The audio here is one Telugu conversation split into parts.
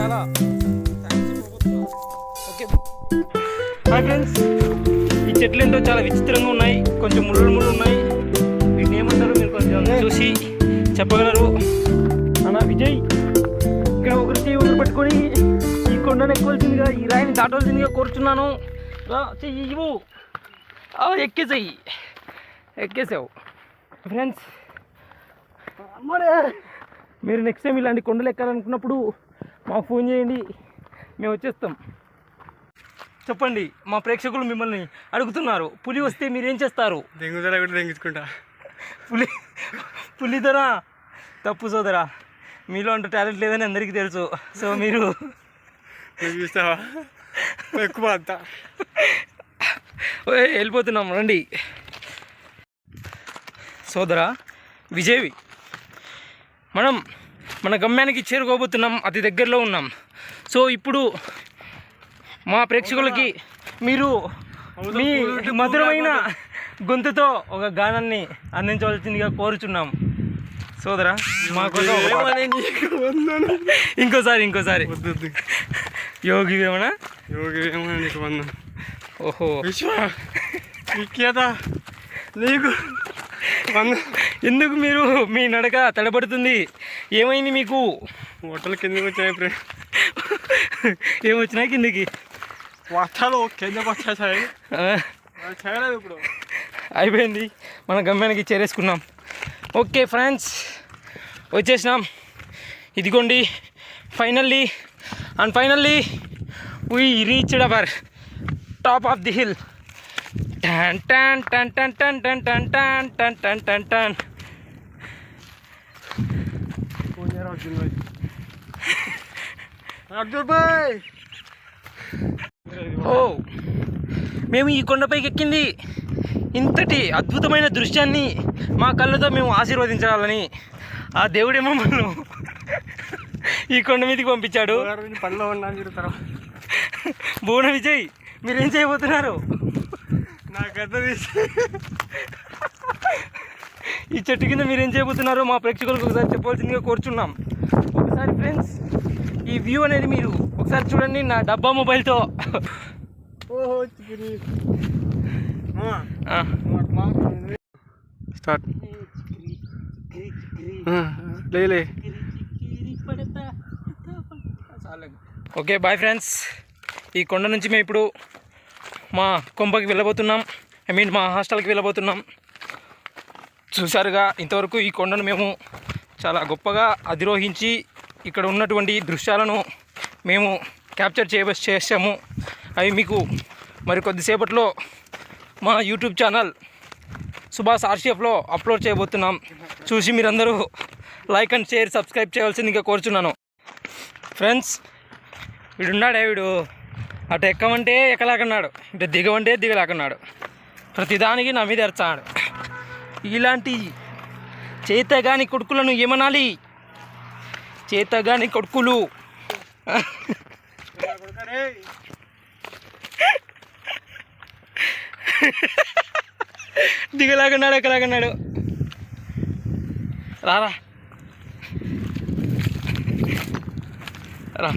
చాలా ఓకే హాయ్ ఫ్రెండ్స్, ఈ చెట్లు ఏంటో చాలా విచిత్రంగా ఉన్నాయి, కొంచెం ముళ్ళు ఉన్నాయి. వీటిని ఏమంటారు మీరు కొంచెం చూసి చెప్పగలరు? అన్న విజయ్, ఇక్కడ ఒకరి చేయి ఒకరు పట్టుకొని ఈ కొండను ఎక్కవలసిందిగా, ఈ రాయిని దాటవలసిందిగా కోరుచున్నాను. చెయ్యి ఇవ్వు, ఎక్కేసావు ఫ్రెండ్స్. మీరు నెక్స్ట్ టైం ఇలాంటి కొండలు ఎక్కాలనుకున్నప్పుడు మాకు ఫోన్ చేయండి, మేము వచ్చేస్తాం. చెప్పండి, మా ప్రేక్షకులు మిమ్మల్ని అడుగుతున్నారు, పులి వస్తే మీరేం చేస్తారు? దెంగుదల కూడా దెంగించుకుంటా. పులి ధర తప్పు సోదరా, మీలో అంత టాలెంట్ లేదని అందరికీ తెలుసు. సో మీరు చూస్తావా ఎక్కువ అంతా వెళ్ళిపోతున్నాం రండి. సోదరా విజయ్, మనం మన గమ్యానికి చేరుకోబోతున్నాం, అతి దగ్గరలో ఉన్నాం. సో ఇప్పుడు మా ప్రేక్షకులకి మీరు మీ మధురమైన గొంతుతో ఒక గానాన్ని అందించవలసిందిగా కోరుచున్నాం. సోదరా మా కోసం ఇంకోసారి యోగి వేమనా నీకు వందనం. ఓహో విఖ్యాత నీకు ఎందుకు మీరు మీ నడక తడబడుతుంది? ఏమైంది మీకు? హోటల్ కిందకి వచ్చాయి ఫ్రెండ్. ఏమొచ్చినాయి కిందకి? వర్షాలు కింద వచ్చేసాయి, చేయలేదు. ఇప్పుడు అయిపోయింది, మన గమ్యానికి చేరేసుకున్నాం. ఓకే ఫ్రెండ్స్, వచ్చేసినాం. ఇదిగోండి finally we reached our top of the hill. టన్ టన్ టన్ టన్ టన్ టన్ టన్ టన్ టన్ టన్ టన్ టన్. ఓ, మేము ఈ కొండపైకి ఎక్కింది ఇంతటి అద్భుతమైన దృశ్యాన్ని మా కళ్ళతో మేము ఆశీర్వదించాలని ఆ దేవుడే మమ్మల్ని ఈ కొండ మీదకి పంపించాడు. పనిలో ఉన్నాను తిరుగుతారు. భువన విజయ్, మీరేం చేయబోతున్నారు? ఈ చెట్టు కింద మీరేం చేయబోతున్నారో మా ప్రేక్షకులకు ఒకసారి చెప్పవలసిందిగా కోరుచున్నాం. ఒకసారి ఫ్రెండ్స్, ఈ వ్యూ అనేది మీరు ఒకసారి చూడండి నా డబ్బా మొబైల్తో. స్టార్ట్. ఓకే బాయ్ ఫ్రెండ్స్, ఈ కొండ నుంచి మేము ఇప్పుడు మా కొంపకి వెళ్ళబోతున్నాం, మా హాస్టల్కి వెళ్ళబోతున్నాం. చూసారుగా, ఇంతవరకు ఈ కొండను మేము చాలా గొప్పగా అధిరోహించి ఇక్కడ ఉన్నటువంటి దృశ్యాలను మేము క్యాప్చర్ చేసాము. అవి మీకు మరి కొద్దిసేపట్లో మా యూట్యూబ్ ఛానల్ సుభాష్ ఆర్షిఎఫ్లో అప్లోడ్ చేయబోతున్నాం. చూసి మీరందరూ లైక్ అండ్ షేర్, సబ్స్క్రైబ్ చేయవలసిందిగా కోరుచున్నాను. ఫ్రెండ్స్, వీడు అటు ఎక్కమంటే ఎక్కలేకన్నాడు, ఇటు దిగమంటే దిగలేకన్నాడు, ప్రతిదానికి నా మీద ఎరచాడు. ఇలాంటి చేతగాని కొడుకులను ఏమనాలి? చేతగాని కొడుకులు. దిగలాగన్నాడు, ఎక్కలాగన్నాడు. రారా రా.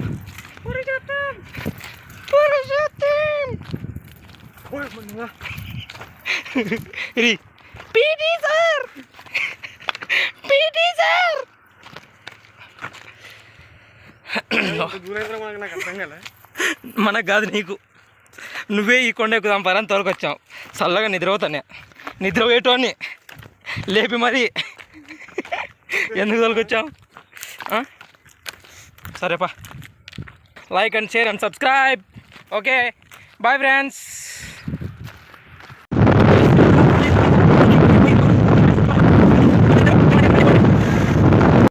మనకు కాదు, నీకు. నువ్వే ఈ కొండ ఎక్కుదాం పరని తోలుకొచ్చావు. చల్లగా నిద్రపోతానే, నిద్రపోయేటోని లేపి మరి ఎందుకు తోలుకొచ్చావు? సరేపా, like and share and subscribe. Okay, bye friends.